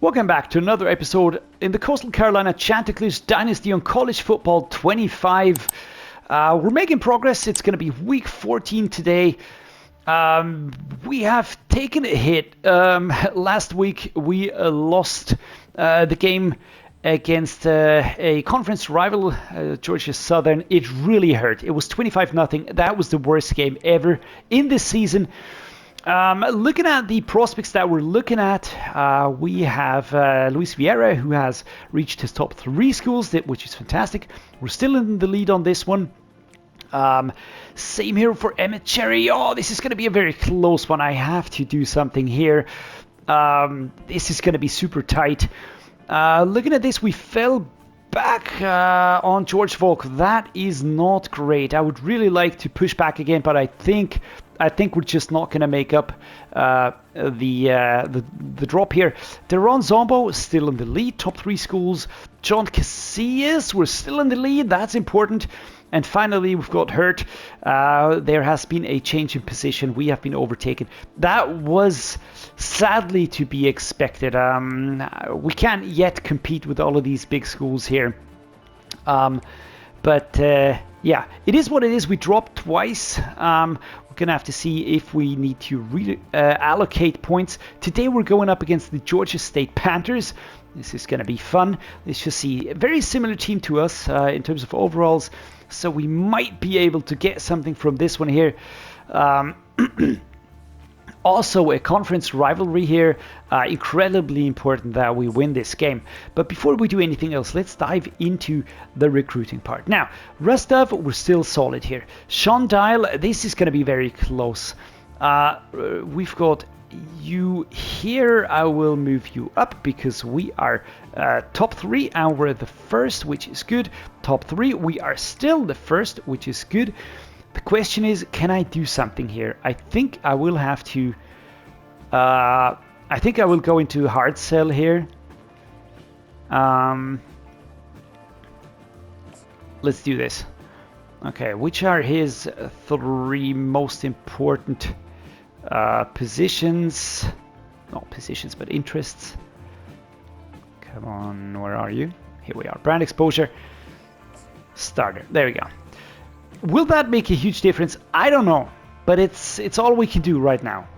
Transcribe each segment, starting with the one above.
Welcome back to another episode in the Coastal Carolina Chanticleers Dynasty on College Football 25. We're making progress. It's going to be week 14 today. We have taken a hit. Last week we lost the game against a conference rival, Georgia Southern. It really hurt. It was 25-0. That was the worst game ever in this season. Looking at the prospects that we're looking at, we have Luis Vieira, who has reached his top 3 schools, which is fantastic. We're still in the lead on this one. Same here for Emmett Cherry. Oh, this is going to be a very close one. I have to do something here. This is going to be super tight. Looking at this, we fell back on George Volk. That is not great. I would really like to push back again, but I think we're just not going to make up the drop here. Deron Zombo is still in the lead, top 3 schools. John Casillas, we're still in the lead. That's important. And finally, we've got Hurt. There has been a change in position. We have been overtaken. That was sadly to be expected. We can't yet compete with all of these big schools here. But yeah, it is what it is. We dropped twice. We're going to have to see if we need to allocate points. Today we're going up against the Georgia State Panthers. This is going to be fun. Let's just see. A very similar team to us in terms of overalls. So we might be able to get something from this one here. Also a conference rivalry here. Incredibly important that we win this game. But before we do anything else, let's dive into the recruiting part. Now, Rostov, we're still solid here. Sean Dial, this is going to be very close. We've got you here. I will move you up because we are top 3 and we're the first, which is good. Top 3, we are still the first, which is good. The question is, can I do something here? I think I will have to I think I will go into hard sell here. Let's do this. Okay, which are his 3 most important positions? Not positions, but interests. Come on, where are you? Here we are. Brand exposure. Starter. There we go. Will that make a huge difference? I don't know, but it's all we can do right now.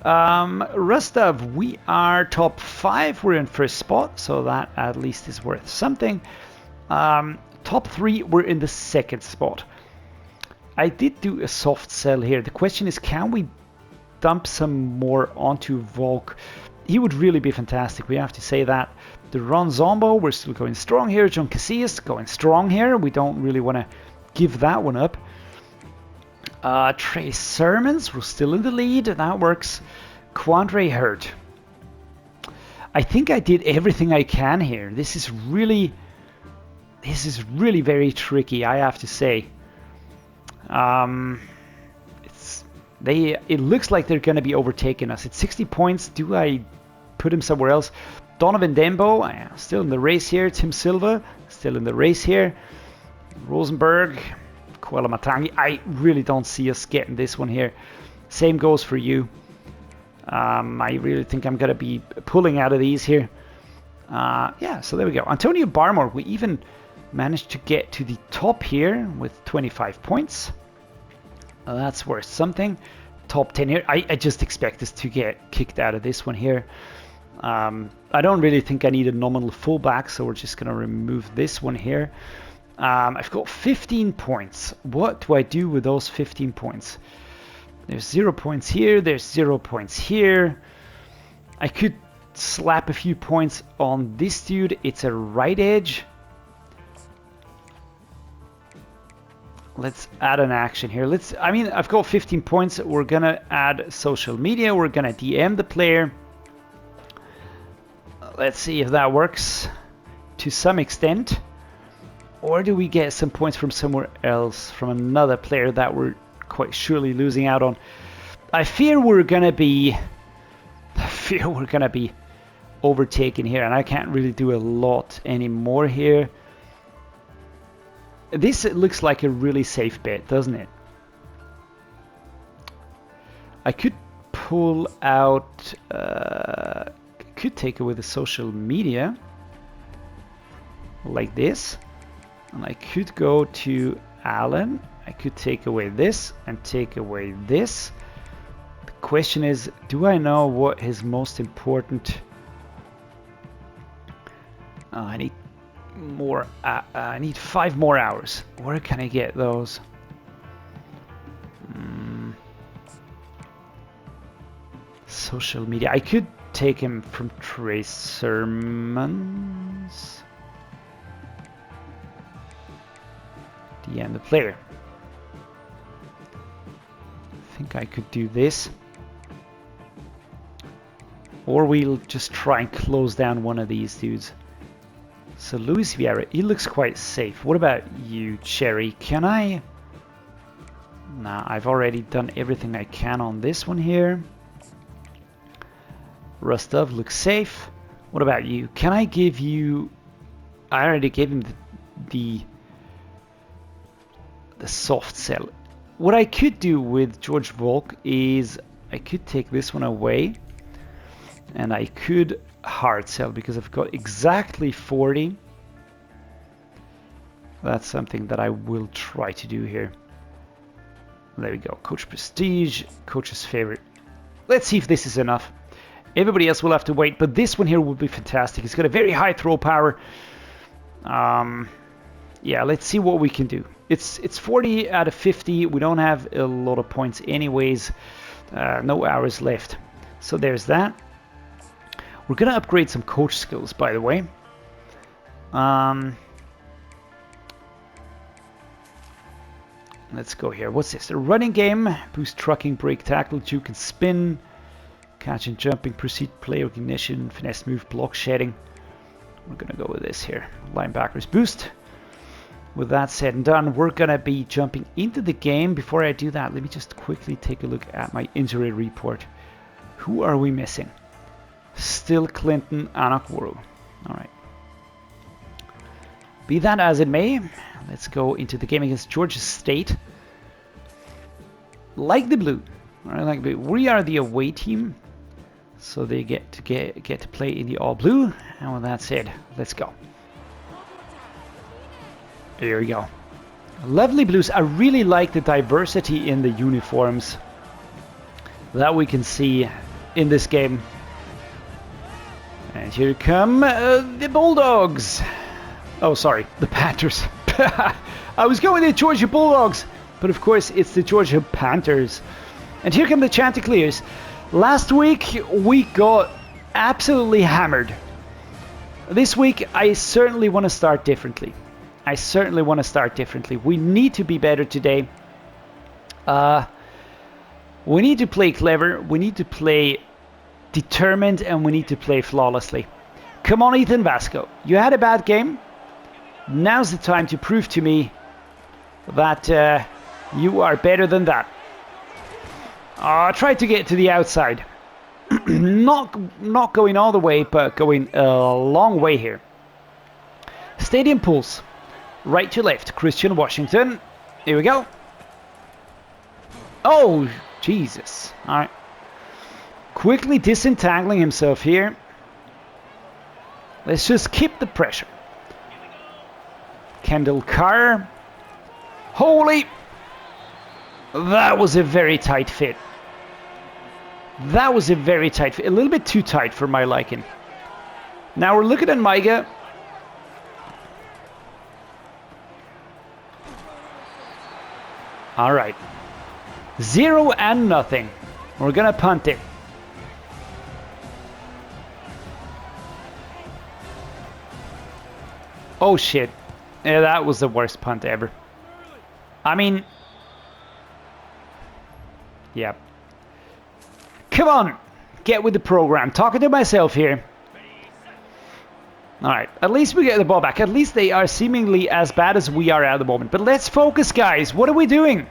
Rostov, we are top 5. We're in first spot, so that at least is worth something. Top 3, we're in the second spot. I did do a soft sell here. The question is, can we dump some more onto Volk? He would really be fantastic. We have to say that. The Ron Zombo, we're still going strong here. John Casillas going strong here. We don't really want to give that one up. Trey Sermons, we're still in the lead. That works. Quandre Hurt. I think I did everything I can here. This is really very tricky, I have to say. It looks like they're going to be overtaking us. It's 60 points. Do I put him somewhere else? Donovan Dembo, still in the race here. Tim Silva, still in the race here. Rosenberg, Kuala Matangi. I really don't see us getting this one here. Same goes for you. I really think I'm going to be pulling out of these here. Yeah, so there we go. Antonio Barmore, we even managed to get to the top here with 25 points. That's worth something. Top 10 here. I just expect us to get kicked out of this one here. I don't really think I need a nominal fullback, so we're just going to remove this one here. I've got 15 points. What do I do with those 15 points? There's 0 points here. There's 0 points here. I could slap a few points on this dude. It's a right edge. Let's add an action here. I've got 15 points. We're going to add social media. We're going to DM the player. Let's see if that works to some extent. Or do we get some points from somewhere else, from another player that we're quite surely losing out on? I fear we're gonna be overtaken here, and I can't really do a lot anymore here. This looks like a really safe bet, doesn't it? I could pull out could take away the social media like this, and I could go to Alan. I could take away this and take away this. The question is, do I know what his most important... I need more. I need 5 more hours. Where can I get those? Social media. I could take him from Trace Sermons. The end of player. I think I could do this. Or we'll just try and close down one of these dudes. So Luis Vieira, he looks quite safe. What about you, Cherry? Can I... Nah, I've already done everything I can on this one here. Rostov looks safe. What about you? Can I give you... I already gave him the soft sell. What I could do with George Volk is I could take this one away. And I could hard sell because I've got exactly 40. That's something that I will try to do here. There we go. Coach Prestige, coach's favorite. Let's see if this is enough. Everybody else will have to wait, but this one here will be fantastic. It's got a very high throw power. Yeah, let's see what we can do. It's 40 out of 50. We don't have a lot of points anyways. No hours left. So there's that. We're going to upgrade some coach skills, by the way. Let's go here. What's this? A running game. Boost trucking, break, tackle, juke and spin. Catch and jumping, proceed, play recognition, finesse move, block shedding. We're going to go with this here. Linebackers boost. With that said and done, we're going to be jumping into the game. Before I do that, let me just quickly take a look at my injury report. Who are we missing? Still Clinton Anakwuru. Alright. Be that as it may, let's go into the game against Georgia State. Like the blue. Alright, like the blue. We are the away team. So they get to play in the all blue. And with that said, let's go. Here we go. Lovely blues. I really like the diversity in the uniforms that we can see in this game. And here come the Bulldogs. Oh, sorry, the Panthers. I was going to Georgia Bulldogs, but of course it's the Georgia Panthers. And here come the Chanticleers. Last week we got absolutely hammered. This week I certainly want to start differently. We need to be better today. We need to play clever. We need to play determined, and we need to play flawlessly. Come on, Ethan Vasco. You had a bad game. Now's the time to prove to me that you are better than that. Try to get to the outside. not going all the way, but going a long way here. Stadium pulse. Right to left. Christian Washington. Here we go. Oh, Jesus. All right. Quickly disentangling himself here. Let's just keep the pressure. Kendall Carr. Holy! That was a very tight fit. A little bit too tight for my liking. Now we're looking at Maiga. Alright. 0-0. We're gonna punt it. Oh shit. Yeah, that was the worst punt ever. I mean... Yeah. Come on! Get with the program. Talking to myself here. Alright, at least we get the ball back. At least they are seemingly as bad as we are at the moment. But let's focus, guys. What are we doing?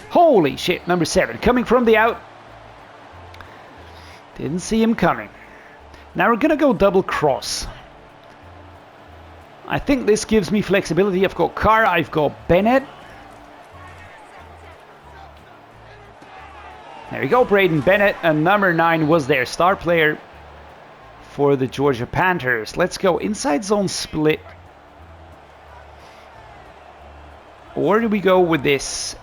Holy shit, number 7. Coming from the out. Didn't see him coming. Now we're gonna go double cross. I think this gives me flexibility. I've got Carr, I've got Bennett. There we go, Braden Bennett, and number 9 was their star player for the Georgia Panthers. Let's go inside zone split. Or do we go with this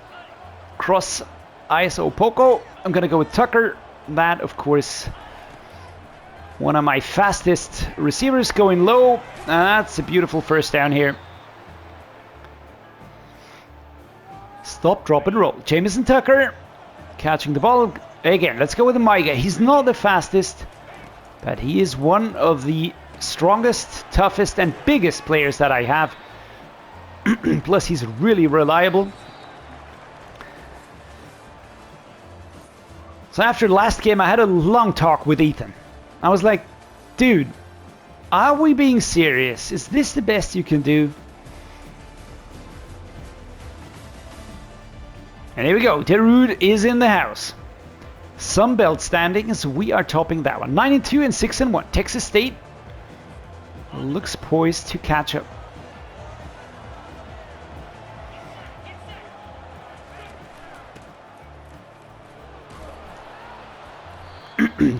cross ISO Poco? I'm going to go with Tucker. That, of course, one of my fastest receivers going low. That's a beautiful first down here. Stop, drop, and roll. Jamison Tucker catching the ball. Again, let's go with the Micah. He's not the fastest, but he is one of the strongest, toughest, and biggest players that I have. Plus, he's really reliable. So after the last game, I had a long talk with Ethan. I was like, dude, are we being serious? Is this the best you can do? And here we go. Terud is in the house. Sun Belt standings, we are topping that one. 9-2 and 6-1. Texas State looks poised to catch up.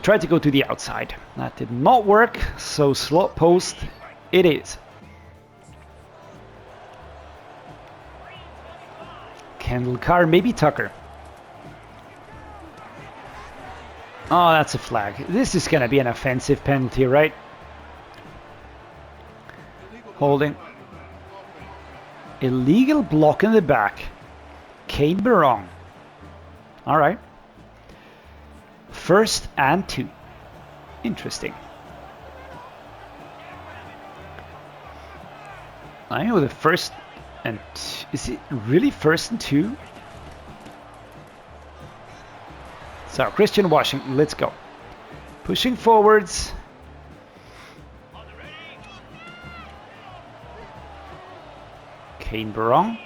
Tried to go to the outside. That did not work, so slot post it is. Kendall Carr, maybe Tucker. Oh, that's a flag. This is going to be an offensive penalty, right? Holding. Illegal block in the back. Kane Barong. All right. 1st and 2. Interesting. I know the 1st and is it really 1st and 2? So Christian Washington, let's go. Pushing forwards. Kane Barong.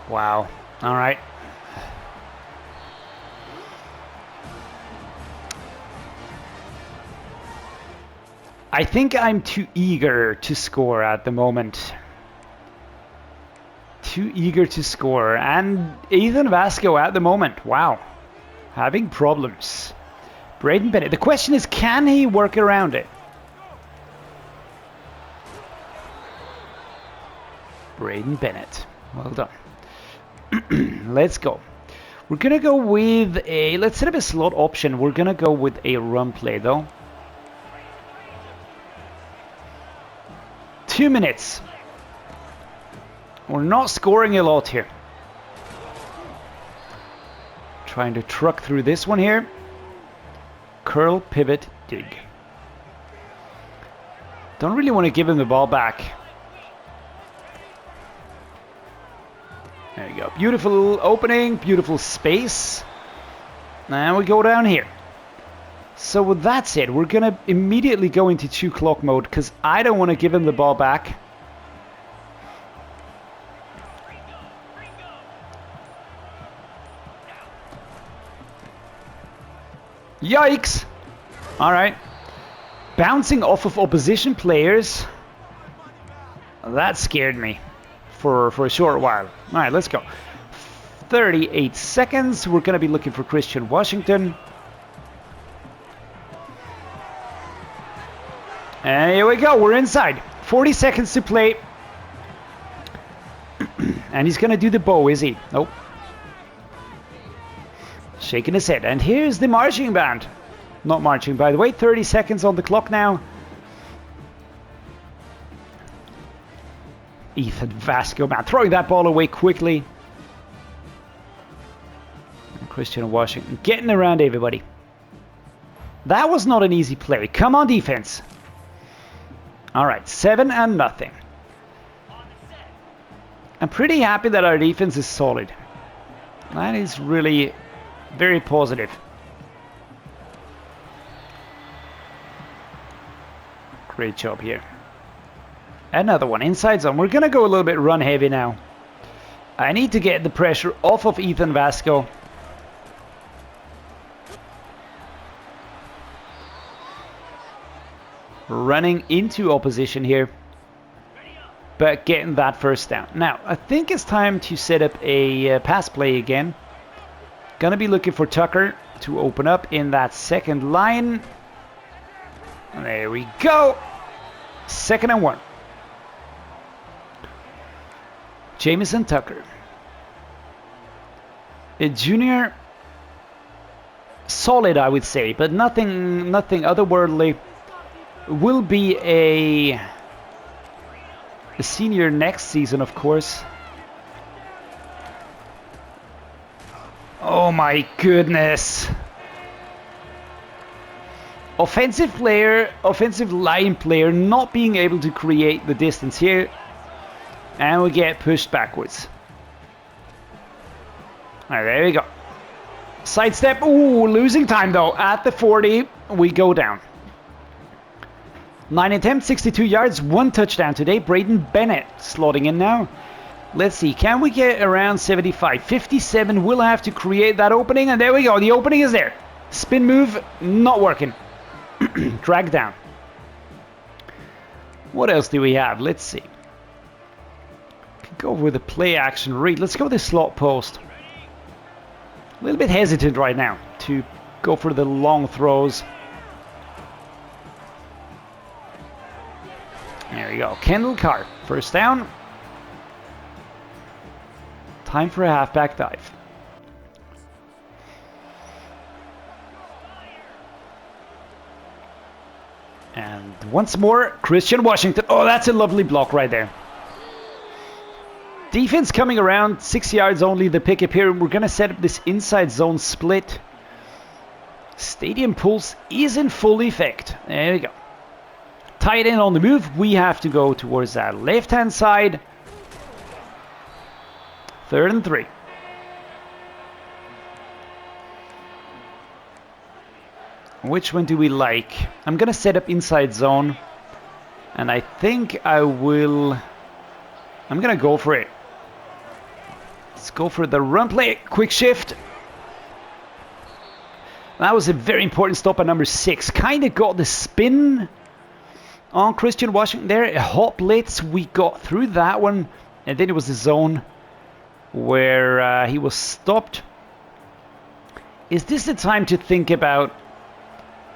Wow. All right. I think I'm too eager to score at the moment. Too eager to score. And Ethan Vasco at the moment. Wow. Having problems. Braden Bennett. The question is, can he work around it? Braden Bennett. Well done. Let's go. We're going to go with a... Let's set up a slot option. We're going to go with a run play, though. 2 minutes. We're not scoring a lot here. Trying to truck through this one here. Curl, pivot, dig. Don't really want to give him the ball back. There you go. Beautiful opening, beautiful space. Now we go down here. So with that said, we're going to immediately go into 2 clock mode because I don't want to give him the ball back. Yikes! Alright. Bouncing off of opposition players. That scared me for a short while. Alright, let's go. 38 seconds. We're going to be looking for Christian Washington. And here we go. We're inside. 40 seconds to play. And he's going to do the bow, is he? Nope. Shaking his head. And here's the marching band. Not marching, by the way. 30 seconds on the clock now. Ethan Vasco, man, throwing that ball away quickly. And Christian Washington getting around everybody. That was not an easy play. Come on, defense. All right, 7-0. I'm pretty happy that our defense is solid. That is really very positive. Great job here. Another one, inside zone. We're going to go a little bit run heavy now. I need to get the pressure off of Ethan Vasco. Running into opposition here. But getting that first down. Now, I think it's time to set up a pass play again. Gonna be looking for Tucker to open up in that second line. There we go. 2nd and 1. Jamison Tucker. A junior, solid I would say, but nothing otherworldly. Will be a senior next season, of course. Oh my goodness. Offensive line player not being able to create the distance here. And we get pushed backwards. Alright, there we go. Sidestep. Ooh, losing time though. At the 40, we go down. 9 attempts, 62 yards, 1 touchdown today. Braden Bennett slotting in now. Let's see, can we get around 75? 57 will have to create that opening, and there we go. The opening is there. Spin move, not working. Drag down. What else do we have? Let's see. Could go with the play action read. Let's go with the slot post. A little bit hesitant right now to go for the long throws. There we go. Kendall Carr, first down. Time for a halfback dive. And once more, Christian Washington. Oh, that's a lovely block right there. Defense coming around, 6 yards only, the pick up here. We're going to set up this inside zone split. Stadium pulse is in full effect. There we go. Tight end on the move. We have to go towards that left-hand side. 3rd and 3. Which one do we like? I'm going to set up inside zone. And I think I will... I'm going to go for it. Let's go for the run play. Quick shift. That was a very important stop at number 6. Kind of got the spin on Christian Washington there. A hot blitz. We got through that one. And then it was the zone where he was stopped. Is this the time to think about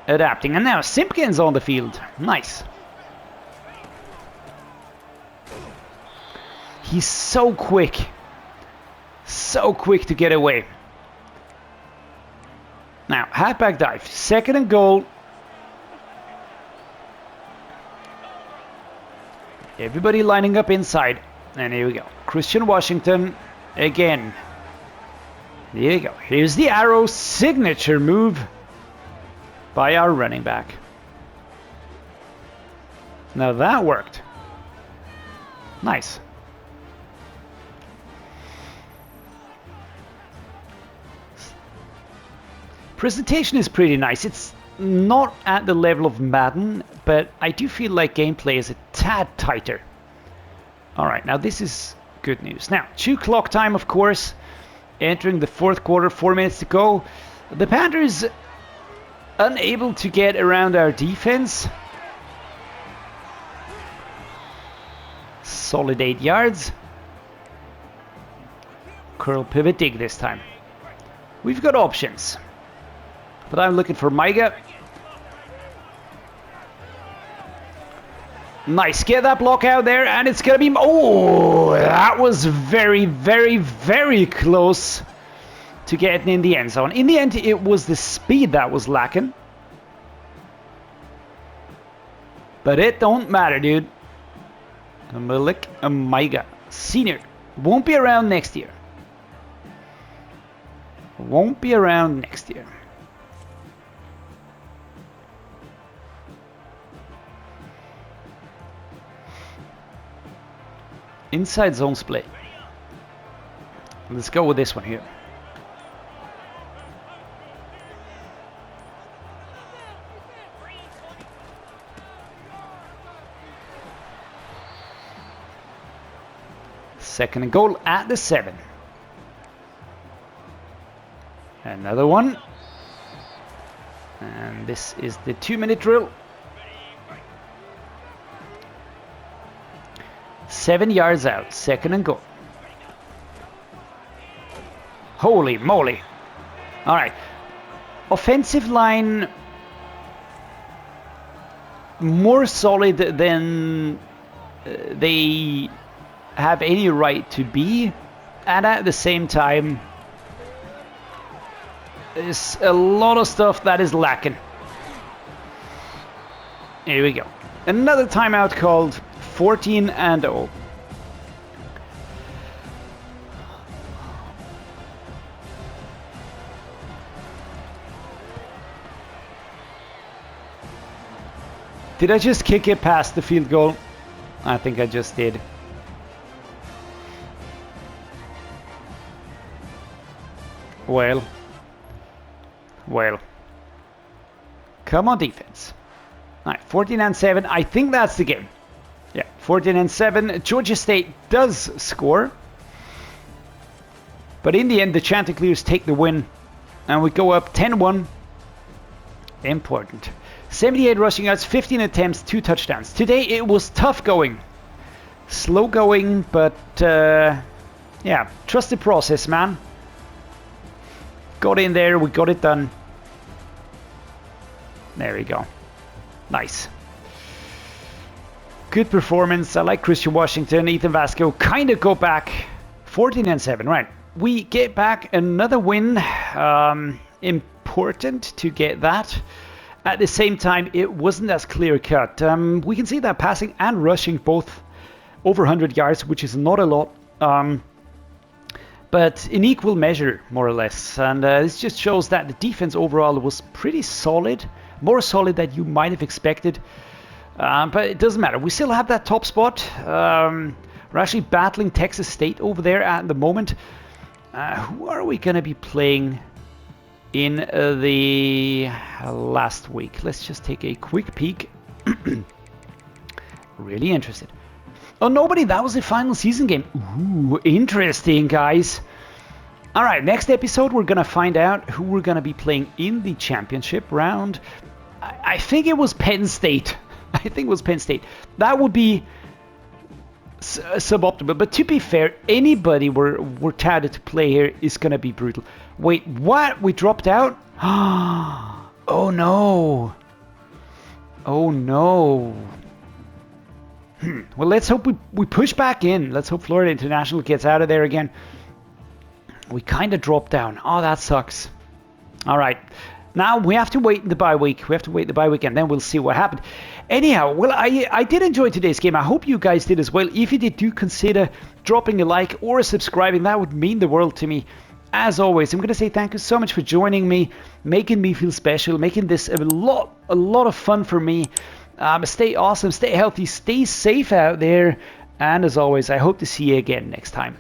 adapting? And now Simpkins on the field. Nice. He's so quick. So quick to get away. Now, halfback dive. 2nd and goal. Everybody lining up inside. And here we go. Christian Washington again. There you go. Here's the arrow signature move by our running back. Now that worked. Nice. Presentation is pretty nice. It's not at the level of Madden, but I do feel like gameplay is a tad tighter. Alright, now this is good news. Now, 2 clock time, of course. Entering the 4th quarter, 4 minutes to go. The Panthers unable to get around our defense. Solid 8 yards. Curl pivot dig this time. We've got options. But I'm looking for Micah. Nice. Get that block out there, and it's going to be... Oh, that was very, very, very close to getting in the end zone. In the end, it was the speed that was lacking. But it don't matter, dude. Malik Micah, senior. Won't be around next year. Won't be around next year. Inside zone split. Let's go with this one here. Second and goal at the 7. Another one. And this is the 2-minute drill. 7 yards out, second and goal. Holy moly. All right. Offensive line more solid than they have any right to be, and at the same time there's a lot of stuff that is lacking. Here we go. Another timeout called. 14-0. Did I just kick it past the field goal? I think I just did. Well. Come on, defense. All right, 14-7. I think that's the game. Yeah, 14-7. Georgia State does score. But in the end, the Chanticleers take the win. And we go up 10-1. Important. 78 rushing yards, 15 attempts, 2 touchdowns. Today it was tough going. Slow going, but yeah, trust the process, man. Got in there, we got it done. There we go. Nice. Good performance. I like Christian Washington, Ethan Vasco. Kind of go back. 14-7, right. We get back another win. Important to get that. At the same time, it wasn't as clear cut. We can see that passing and rushing both over 100 yards, which is not a lot. But in equal measure, more or less. And this just shows that the defense overall was pretty solid. More solid than you might have expected. But it doesn't matter. We still have that top spot. We're actually battling Texas State over there at the moment. Who are we going to be playing in the last week? Let's just take a quick peek. Really interested. Oh, nobody. That was the final season game. Ooh, interesting, guys. All right, next episode, we're going to find out who we're going to be playing in the championship round. I think it was Penn State. I think it was Penn State. That would be suboptimal. But to be fair, anybody we're touted to play here is going to be brutal. Wait, what? We dropped out? Oh, no. Oh, no. Well, let's hope we push back in. Let's hope Florida International gets out of there again. We kind of dropped down. Oh, that sucks. All right. Now we have to wait the bye week. We have to wait the bye week, and then we'll see what happened. Anyhow, well, I did enjoy today's game. I hope you guys did as well. If you did, do consider dropping a like or subscribing. That would mean the world to me. As always, I'm going to say thank you so much for joining me, making me feel special, making this a lot of fun for me. Stay awesome, stay healthy, stay safe out there. And as always, I hope to see you again next time.